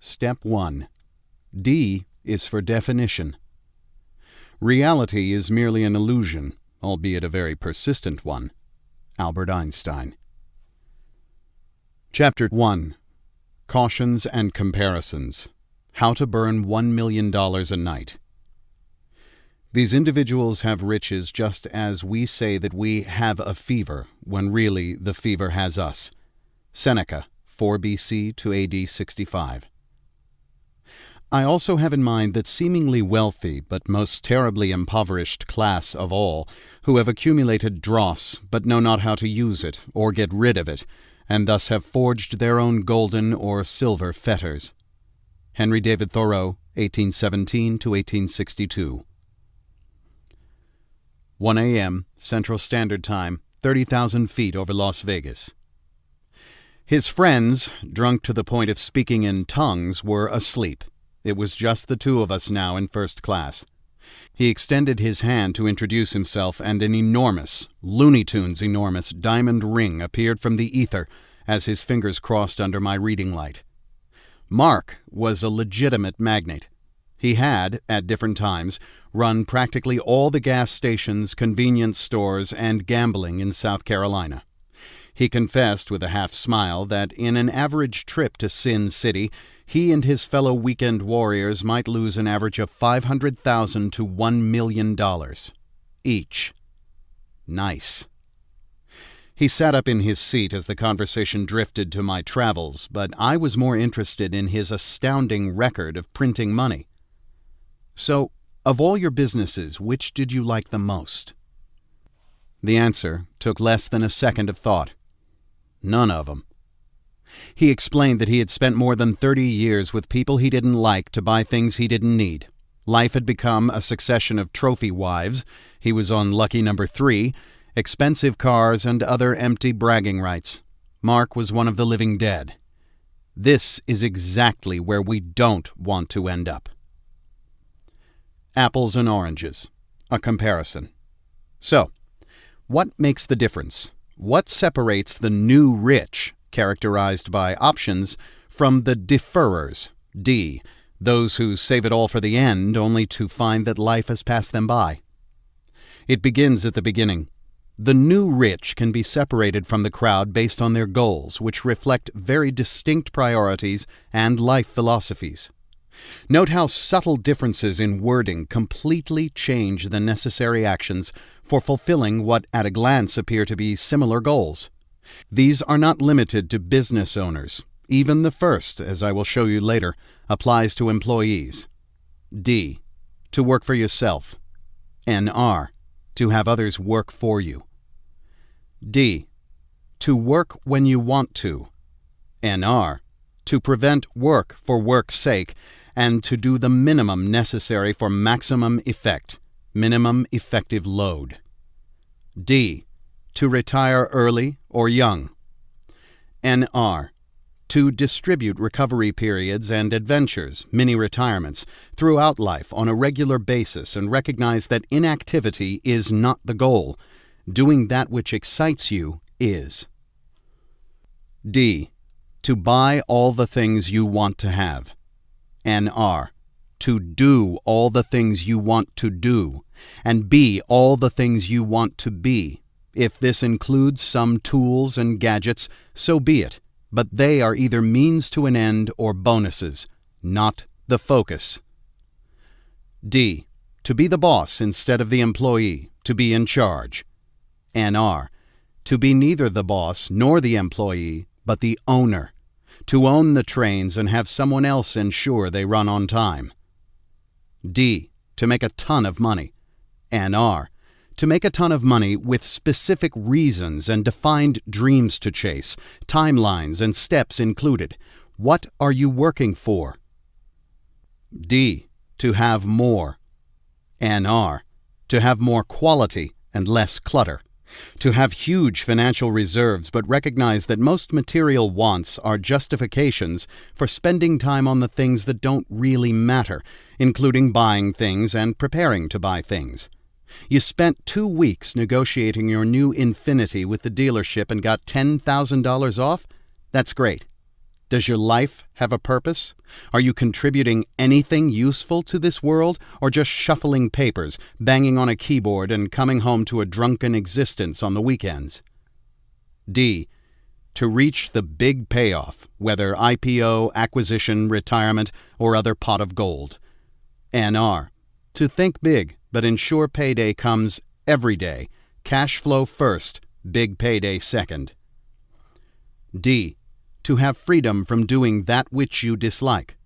Step 1. D is for definition. Reality is merely an illusion, albeit a very persistent one. Albert Einstein. Chapter 1. Cautions and Comparisons. How to Burn $1 Million a Night. These individuals have riches just as we say that we have a fever, when really the fever has us. Seneca, 4 BC to AD 65. I also have in mind that seemingly wealthy but most terribly impoverished class of all, who have accumulated dross but know not how to use it or get rid of it, and thus have forged their own golden or silver fetters. Henry David Thoreau, 1817 to 1862. 1 a.m., Central Standard Time, 30,000 feet over Las Vegas. His friends, drunk to the point of speaking in tongues, were asleep. It was just the two of us now in first class. He extended his hand to introduce himself, and an enormous, Looney Tunes enormous, diamond ring appeared from the ether as his fingers crossed under my reading light. Mark was a legitimate magnate. He had, at different times, run practically all the gas stations, convenience stores, and gambling in South Carolina. He confessed with a half-smile that in an average trip to Sin City, he and his fellow weekend warriors might lose an average of $500,000 to $1 million each. Nice. He sat up in his seat as the conversation drifted to my travels, but I was more interested in his astounding record of printing money. So, of all your businesses, which did you like the most? The answer took less than a second of thought. None of them. He explained that he had spent more than 30 years with people he didn't like to buy things he didn't need. Life had become a succession of trophy wives. He was on lucky number 3, expensive cars, and other empty bragging rights. Mark was one of the living dead. This is exactly where we don't want to end up. Apples and oranges. A comparison. So, what makes the difference? What separates the new rich, characterized by options, from the deferrers, D, those who save it all for the end only to find that life has passed them by? It begins at the beginning. The new rich can be separated from the crowd based on their goals, which reflect very distinct priorities and life philosophies. Note how subtle differences in wording completely change the necessary actions for fulfilling what at a glance appear to be similar goals. These are not limited to business owners. Even the first, as I will show you later, applies to employees. D. To work for yourself. NR. To have others work for you. D. To work when you want to. NR. To prevent work for work's sake, and to do the minimum necessary for maximum effect, minimum effective load. D. To retire early or young. NR. To distribute recovery periods and adventures, mini-retirements, throughout life on a regular basis and recognize that inactivity is not the goal. Doing that which excites you is. D. To buy all the things you want to have. NR. To do all the things you want to do, and be all the things you want to be. If this includes some tools and gadgets, so be it, but they are either means to an end or bonuses, not the focus. D. To be the boss instead of the employee, to be in charge. NR. To be neither the boss nor the employee, but the owner. To own the trains and have someone else ensure they run on time. D. To make a ton of money. NR. To make a ton of money with specific reasons and defined dreams to chase, timelines and steps included. What are you working for? D. To have more. NR. To have more quality and less clutter. To have huge financial reserves, but recognize that most material wants are justifications for spending time on the things that don't really matter, including buying things and preparing to buy things. You spent 2 weeks negotiating your new Infiniti with the dealership and got $10,000 off? That's great. Does your life have a purpose? Are you contributing anything useful to this world, or just shuffling papers, banging on a keyboard, and coming home to a drunken existence on the weekends? D. To reach the big payoff, whether IPO, acquisition, retirement, or other pot of gold. NR. To think big, but ensure payday comes every day. Cash flow first, big payday second. D. To have freedom from doing that which you dislike.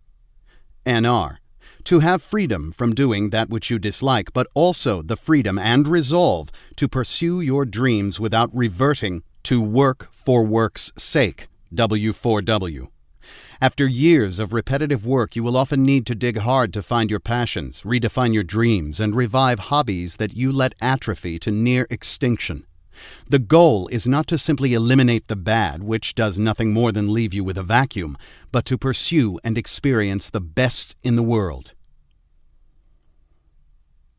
NR. To have freedom from doing that which you dislike, but also the freedom and resolve to pursue your dreams without reverting to work for work's sake. W4W. After years of repetitive work, you will often need to dig hard to find your passions, redefine your dreams, and revive hobbies that you let atrophy to near extinction. The goal is not to simply eliminate the bad, which does nothing more than leave you with a vacuum, but to pursue and experience the best in the world.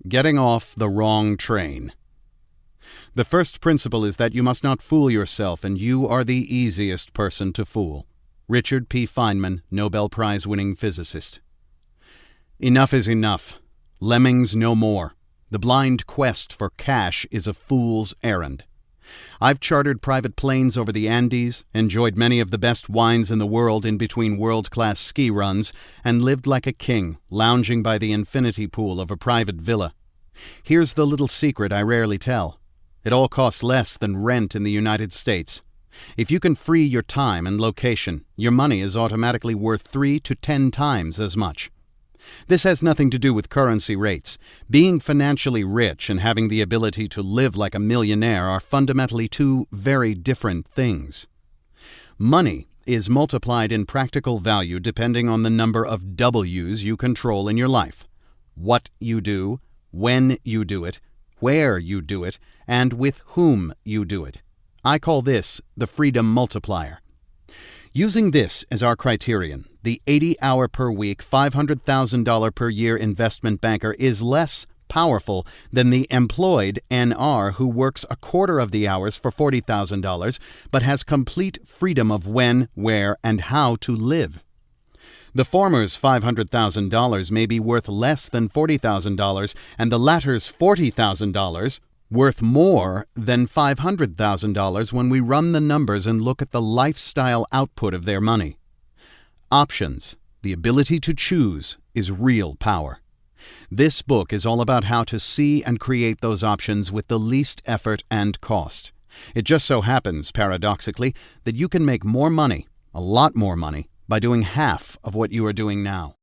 Getting off the wrong train. The first principle is that you must not fool yourself, and you are the easiest person to fool. Richard P. Feynman, Nobel Prize-winning physicist. Enough is enough. Lemmings no more. The blind quest for cash is a fool's errand. I've chartered private planes over the Andes, enjoyed many of the best wines in the world in between world-class ski runs, and lived like a king, lounging by the infinity pool of a private villa. Here's the little secret I rarely tell. It all costs less than rent in the United States. If you can free your time and location, your money is automatically worth 3 to 10 times as much. This has nothing to do with currency rates. Being financially rich and having the ability to live like a millionaire are fundamentally two very different things. Money is multiplied in practical value depending on the number of W's you control in your life. What you do, when you do it, where you do it, and with whom you do it. I call this the freedom multiplier. Using this as our criterion, the 80-hour per week, $500,000 per year investment banker is less powerful than the employed NR who works a quarter of the hours for $40,000 but has complete freedom of when, where, and how to live. The former's $500,000 may be worth less than $40,000, and the latter's $40,000 worth more than $500,000 when we run the numbers and look at the lifestyle output of their money. Options, the ability to choose, is real power. This book is all about how to see and create those options with the least effort and cost. It just so happens, paradoxically, that you can make more money, a lot more money, by doing half of what you are doing now.